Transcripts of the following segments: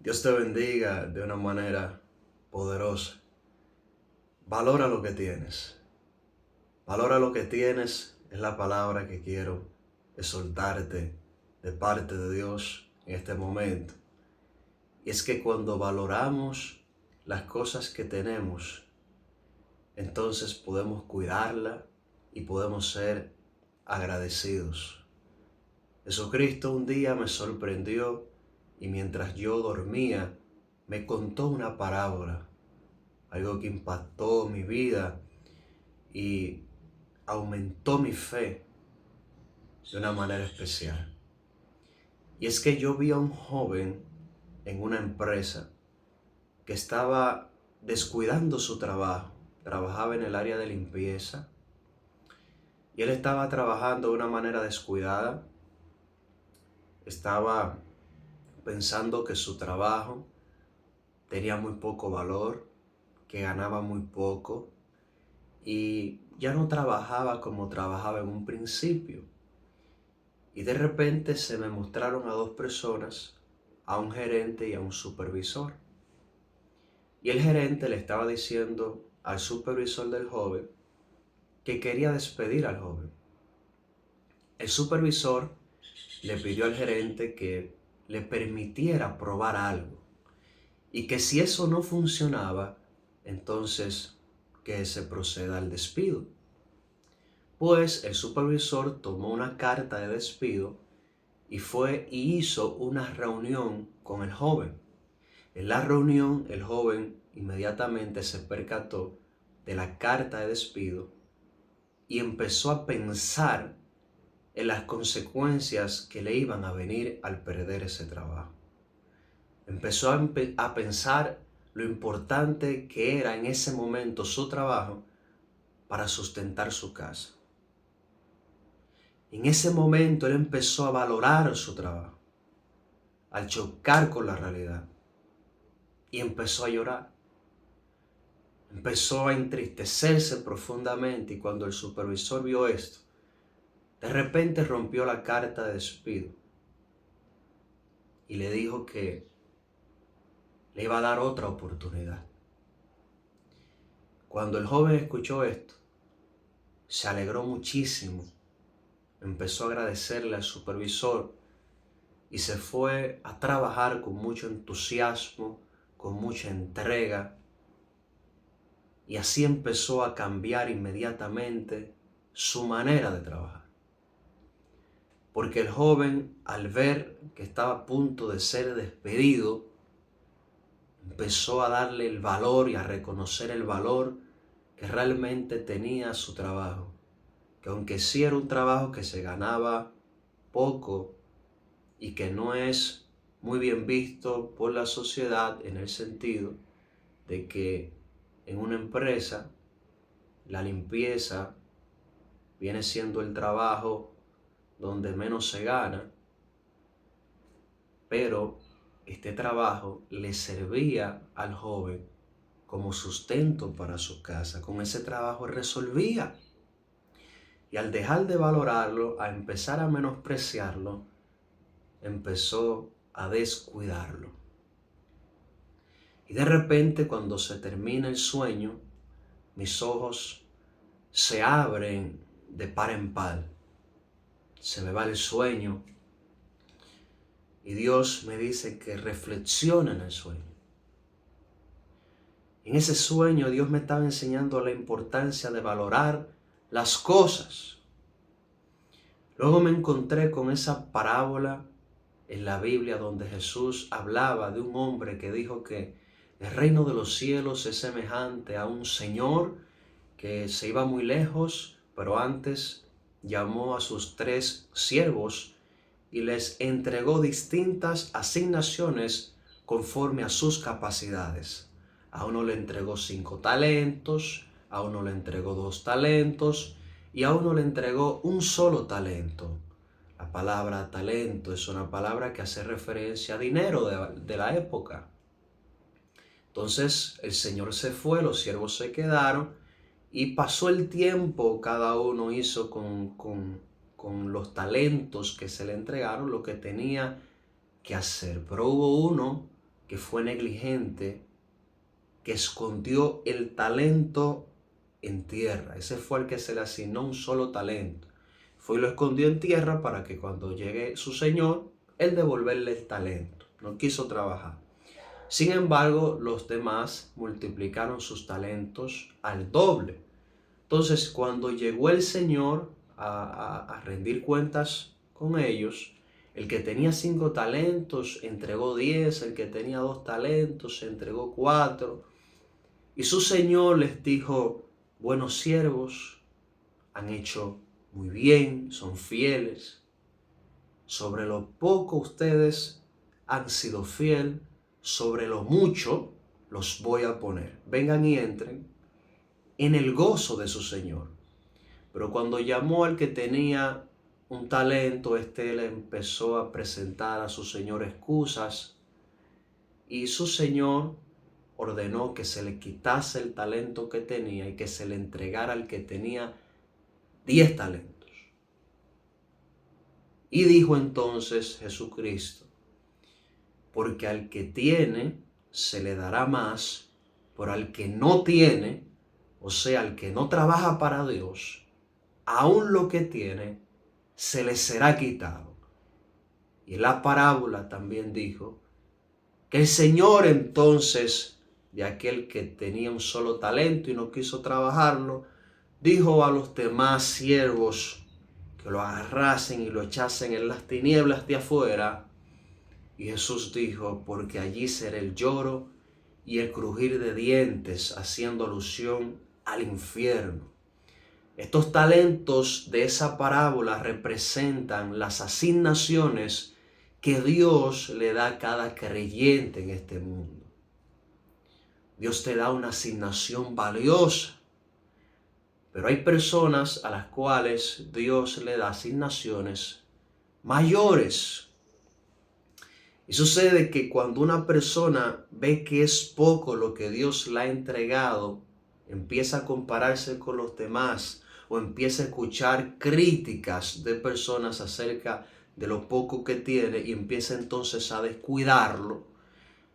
Dios te bendiga de una manera poderosa. Valora lo que tienes. Valora lo que tienes es la palabra que quiero exhortarte de parte de Dios en este momento. Y es que cuando valoramos las cosas que tenemos, entonces podemos cuidarla y podemos ser agradecidos. Jesucristo un día me sorprendió y mientras yo dormía me contó una parábola, algo que impactó mi vida y aumentó mi fe de una manera especial. Y es que yo vi a un joven en una empresa que estaba descuidando su trabajo. Trabajaba en el área de limpieza y él estaba trabajando de una manera descuidada. Estaba pensando que su trabajo tenía muy poco valor, que ganaba muy poco y ya no trabajaba como trabajaba en un principio. Y de repente se me mostraron a dos personas, a un gerente y a un supervisor. Y el gerente le estaba diciendo al supervisor del joven que quería despedir al joven. El supervisor le pidió al gerente que le permitiera probar algo y que si eso no funcionaba, entonces que se proceda al despido. Pues el supervisor tomó una carta de despido y fue y hizo una reunión con el joven. En la reunión, el joven inmediatamente se percató de la carta de despido y empezó a pensar en las consecuencias que le iban a venir al perder ese trabajo. Empezó a pensar lo importante que era en ese momento su trabajo para sustentar su casa. En ese momento él empezó a valorar su trabajo, al chocar con la realidad, y empezó a llorar. Empezó a entristecerse profundamente y cuando el supervisor vio esto, de repente rompió la carta de despido y le dijo que le iba a dar otra oportunidad. Cuando el joven escuchó esto, se alegró muchísimo, empezó a agradecerle al supervisor y se fue a trabajar con mucho entusiasmo, con mucha entrega, y así empezó a cambiar inmediatamente su manera de trabajar. Porque el joven, al ver que estaba a punto de ser despedido, empezó a darle el valor y a reconocer el valor que realmente tenía su trabajo. Que aunque sí era un trabajo que se ganaba poco y que no es muy bien visto por la sociedad en el sentido de que en una empresa la limpieza viene siendo el trabajo donde menos se gana, pero este trabajo le servía al joven como sustento para su casa. Con ese trabajo resolvía. Y al dejar de valorarlo, a empezar a menospreciarlo, empezó a descuidarlo. Y de repente, cuando se termina el sueño, mis ojos se abren de par en par. Se me va el sueño y Dios me dice que reflexione en el sueño. En ese sueño Dios me estaba enseñando la importancia de valorar las cosas. Luego me encontré con esa parábola en la Biblia donde Jesús hablaba de un hombre que dijo que el reino de los cielos es semejante a un señor que se iba muy lejos, pero antes llamó a sus 3 siervos y les entregó distintas asignaciones conforme a sus capacidades. A uno le entregó 5 talentos, a uno le entregó 2 talentos y a uno le entregó un solo talento. La palabra talento es una palabra que hace referencia a dinero de la época. Entonces el Señor se fue, los siervos se quedaron y pasó el tiempo, cada uno hizo con los talentos que se le entregaron lo que tenía que hacer. Pero hubo uno que fue negligente, que escondió el talento en tierra. Ese fue el que se le asignó un solo talento. Fue y lo escondió en tierra para que cuando llegue su señor, él devolverle el talento. No quiso trabajar. Sin embargo, los demás multiplicaron sus talentos al doble. Entonces, cuando llegó el Señor a rendir cuentas con ellos, el que tenía 5 talentos entregó 10, el que tenía 2 talentos entregó 4. Y su Señor les dijo: buenos siervos, han hecho muy bien, son fieles. Sobre lo poco ustedes han sido fieles, sobre lo mucho los voy a poner. Vengan y entren en el gozo de su Señor. Pero cuando llamó al que tenía un talento, le empezó a presentar a su Señor excusas, y su Señor ordenó que se le quitase el talento que tenía y que se le entregara al que tenía 10 talentos. Y dijo entonces Jesucristo: porque al que tiene se le dará más, pero al que no tiene, o sea, al que no trabaja para Dios, aún lo que tiene se le será quitado. Y en la parábola también dijo que el Señor entonces, de aquel que tenía un solo talento y no quiso trabajarlo, dijo a los demás siervos que lo agarrasen y lo echasen en las tinieblas de afuera. Y Jesús dijo: porque allí será el lloro y el crujir de dientes, haciendo alusión al infierno. Estos talentos de esa parábola representan las asignaciones que Dios le da a cada creyente en este mundo. Dios te da una asignación valiosa, pero hay personas a las cuales Dios le da asignaciones mayores. Y sucede que cuando una persona ve que es poco lo que Dios le ha entregado, empieza a compararse con los demás o empieza a escuchar críticas de personas acerca de lo poco que tiene y empieza entonces a descuidarlo.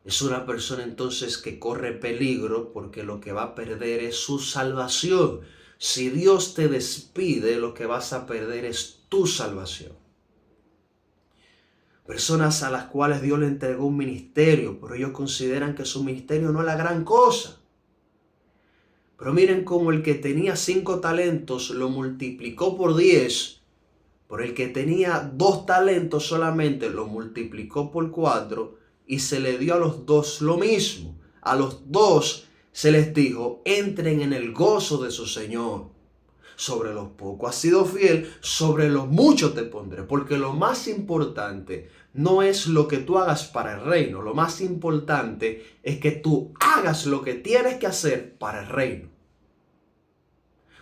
Es una persona entonces que corre peligro, porque lo que va a perder es su salvación. Si Dios te despide, lo que vas a perder es tu salvación. Personas a las cuales Dios le entregó un ministerio, pero ellos consideran que su ministerio no es la gran cosa. Pero miren cómo el que tenía 5 talentos lo multiplicó por 10, por el que tenía 2 talentos solamente lo multiplicó por 4, y se le dio a los 2 lo mismo. A los 2 se les dijo: entren en el gozo de su Señor. Sobre los pocos has sido fiel, sobre los muchos te pondré. Porque lo más importante no es lo que tú hagas para el reino. Lo más importante es que tú hagas lo que tienes que hacer para el reino.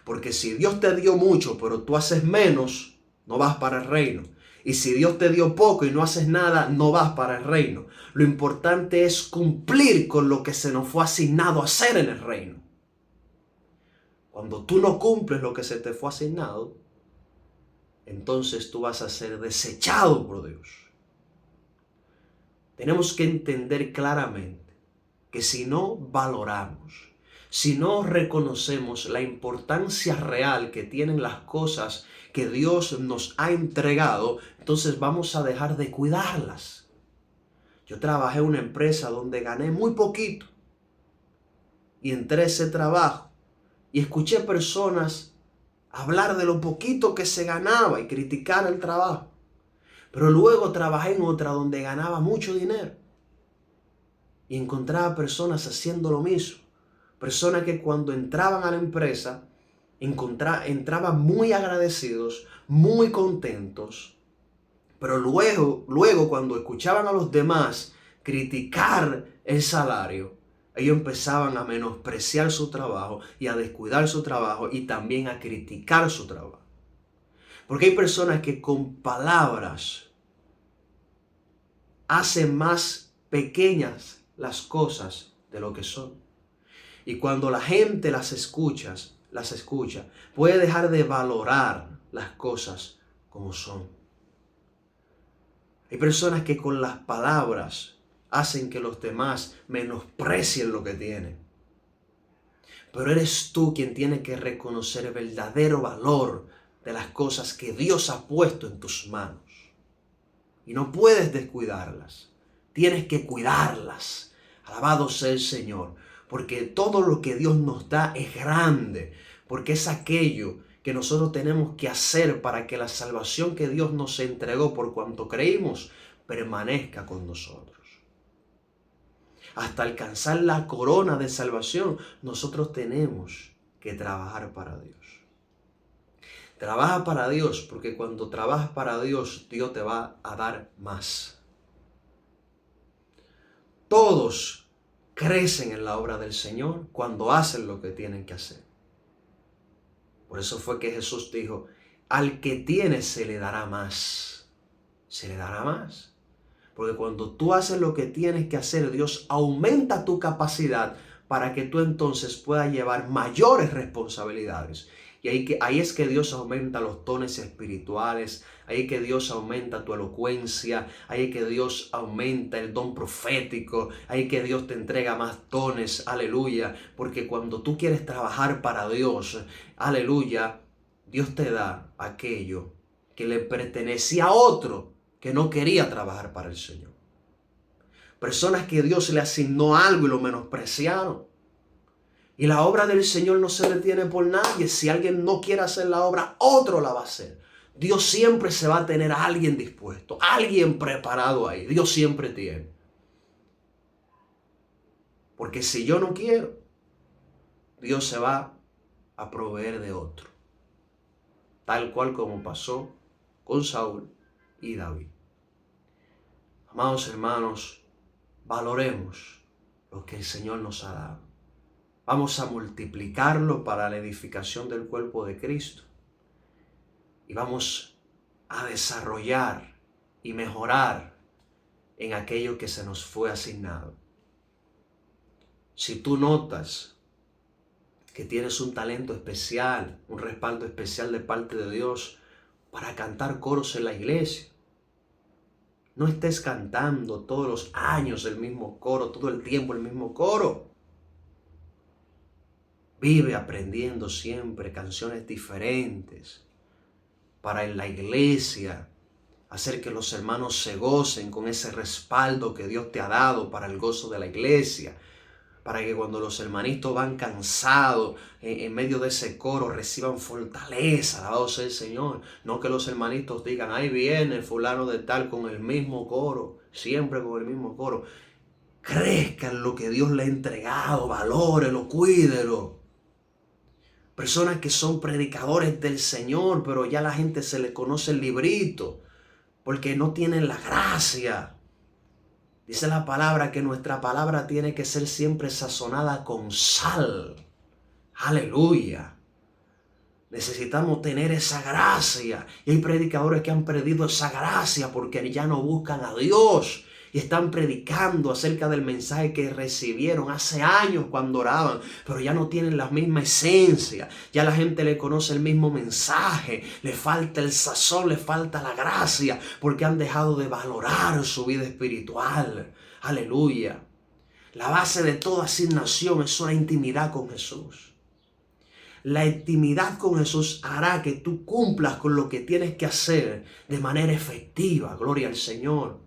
Porque si Dios te dio mucho, pero tú haces menos, no vas para el reino. Y si Dios te dio poco y no haces nada, no vas para el reino. Lo importante es cumplir con lo que se nos fue asignado a hacer en el reino. Cuando tú no cumples lo que se te fue asignado, entonces tú vas a ser desechado por Dios. Tenemos que entender claramente que si no valoramos, si no reconocemos la importancia real que tienen las cosas que Dios nos ha entregado, entonces vamos a dejar de cuidarlas. Yo trabajé en una empresa donde gané muy poquito y entré a ese trabajo y escuché personas hablar de lo poquito que se ganaba y criticar el trabajo. Pero luego trabajé en otra donde ganaba mucho dinero y encontraba personas haciendo lo mismo. Personas que cuando entraban a la empresa entraban muy agradecidos, muy contentos. Pero luego cuando escuchaban a los demás criticar el salario, ellos empezaban a menospreciar su trabajo y a descuidar su trabajo y también a criticar su trabajo. Porque hay personas que con palabras hacen más pequeñas las cosas de lo que son. Y cuando la gente las escucha, puede dejar de valorar las cosas como son. Hay personas que con las palabras hacen que los demás menosprecien lo que tienen. Pero eres tú quien tiene que reconocer el verdadero valor de las cosas que Dios ha puesto en tus manos. Y no puedes descuidarlas. Tienes que cuidarlas. Alabado sea el Señor. Porque todo lo que Dios nos da es grande. Porque es aquello que nosotros tenemos que hacer para que la salvación que Dios nos entregó por cuanto creímos permanezca con nosotros. Hasta alcanzar la corona de salvación, nosotros tenemos que trabajar para Dios. Trabaja para Dios, porque cuando trabajas para Dios, Dios te va a dar más. Todos crecen en la obra del Señor cuando hacen lo que tienen que hacer. Por eso fue que Jesús dijo, al que tiene se le dará más. Se le dará más. Porque cuando tú haces lo que tienes que hacer, Dios aumenta tu capacidad para que tú entonces puedas llevar mayores responsabilidades. Y ahí es que Dios aumenta los dones espirituales, ahí es que Dios aumenta tu elocuencia, ahí es que Dios aumenta el don profético, ahí es que Dios te entrega más dones, aleluya. Porque cuando tú quieres trabajar para Dios, aleluya, Dios te da aquello que le pertenecía a otro que no quería trabajar para el Señor. Personas que Dios le asignó algo y lo menospreciaron. Y la obra del Señor no se detiene por nadie. Si alguien no quiere hacer la obra, otro la va a hacer. Dios siempre se va a tener a alguien dispuesto, alguien preparado ahí. Dios siempre tiene. Porque si yo no quiero, Dios se va a proveer de otro. Tal cual como pasó con Saúl y David. Amados hermanos, valoremos lo que el Señor nos ha dado. Vamos a multiplicarlo para la edificación del cuerpo de Cristo. Y vamos a desarrollar y mejorar en aquello que se nos fue asignado. Si tú notas que tienes un talento especial, un respaldo especial de parte de Dios para cantar coros en la iglesia, no estés cantando todos los años el mismo coro, todo el tiempo el mismo coro. Vive aprendiendo siempre canciones diferentes para en la iglesia hacer que los hermanos se gocen con ese respaldo que Dios te ha dado para el gozo de la iglesia. Para que cuando los hermanitos van cansados en medio de ese coro reciban fortaleza, alabado sea el Señor. No que los hermanitos digan, ahí viene fulano de tal con el mismo coro, siempre con el mismo coro. Crezca en lo que Dios le ha entregado, valórelo, cuídelo. Personas que son predicadores del Señor, pero ya la gente se le conoce el librito, porque no tienen la gracia. Dice la palabra que nuestra palabra tiene que ser siempre sazonada con sal. Aleluya. Necesitamos tener esa gracia. Y hay predicadores que han perdido esa gracia porque ya no buscan a Dios. Y están predicando acerca del mensaje que recibieron hace años cuando oraban. Pero ya no tienen la misma esencia. Ya la gente le conoce el mismo mensaje. Le falta el sazón, le falta la gracia. Porque han dejado de valorar su vida espiritual. Aleluya. La base de toda asignación es una intimidad con Jesús. La intimidad con Jesús hará que tú cumplas con lo que tienes que hacer de manera efectiva. Gloria al Señor.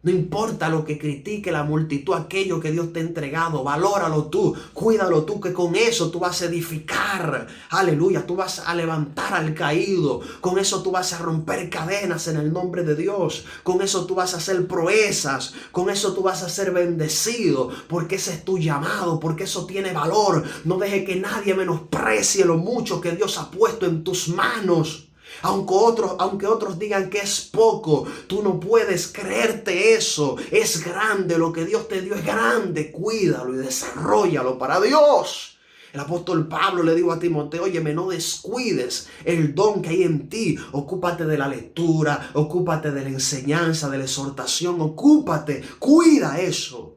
No importa lo que critique la multitud, aquello que Dios te ha entregado, valóralo tú, cuídalo tú, que con eso tú vas a edificar, aleluya, tú vas a levantar al caído, con eso tú vas a romper cadenas en el nombre de Dios, con eso tú vas a hacer proezas, con eso tú vas a ser bendecido, porque ese es tu llamado, porque eso tiene valor. No deje que nadie menosprecie lo mucho que Dios ha puesto en tus manos. Aunque otros digan que es poco, tú no puedes creerte eso. Es grande, lo que Dios te dio es grande. Cuídalo y desarróllalo para Dios. El apóstol Pablo le dijo a Timoteo, óyeme, no descuides el don que hay en ti. Ocúpate de la lectura, ocúpate de la enseñanza, de la exhortación, ocúpate, cuida eso.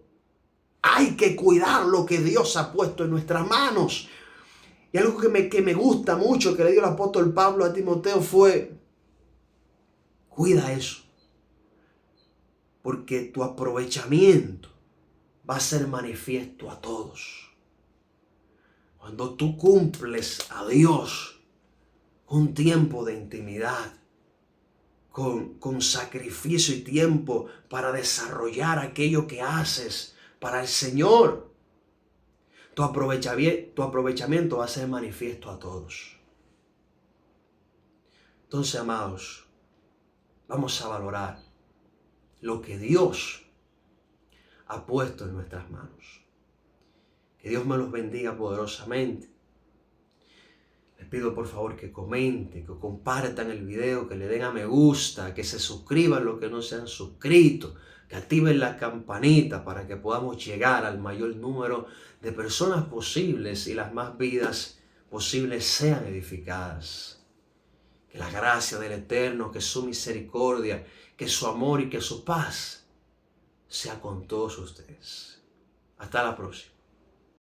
Hay que cuidar lo que Dios ha puesto en nuestras manos. Y algo que me gusta mucho que le dio el apóstol Pablo a Timoteo fue, cuida eso. porque tu aprovechamiento va a ser manifiesto a todos. Cuando tú cumples a Dios un tiempo de intimidad, con sacrificio y tiempo para desarrollar aquello que haces para el Señor, tu aprovechamiento va a ser manifiesto a todos. Entonces, amados, vamos a valorar lo que Dios ha puesto en nuestras manos. Que Dios me los bendiga poderosamente. Les pido por favor que comenten, que compartan el video, que le den a me gusta, que se suscriban los que no se han suscrito, que activen la campanita para que podamos llegar al mayor número de personas posibles y las más vidas posibles sean edificadas. Que la gracia del Eterno, que su misericordia, que su amor y que su paz sea con todos ustedes. Hasta la próxima.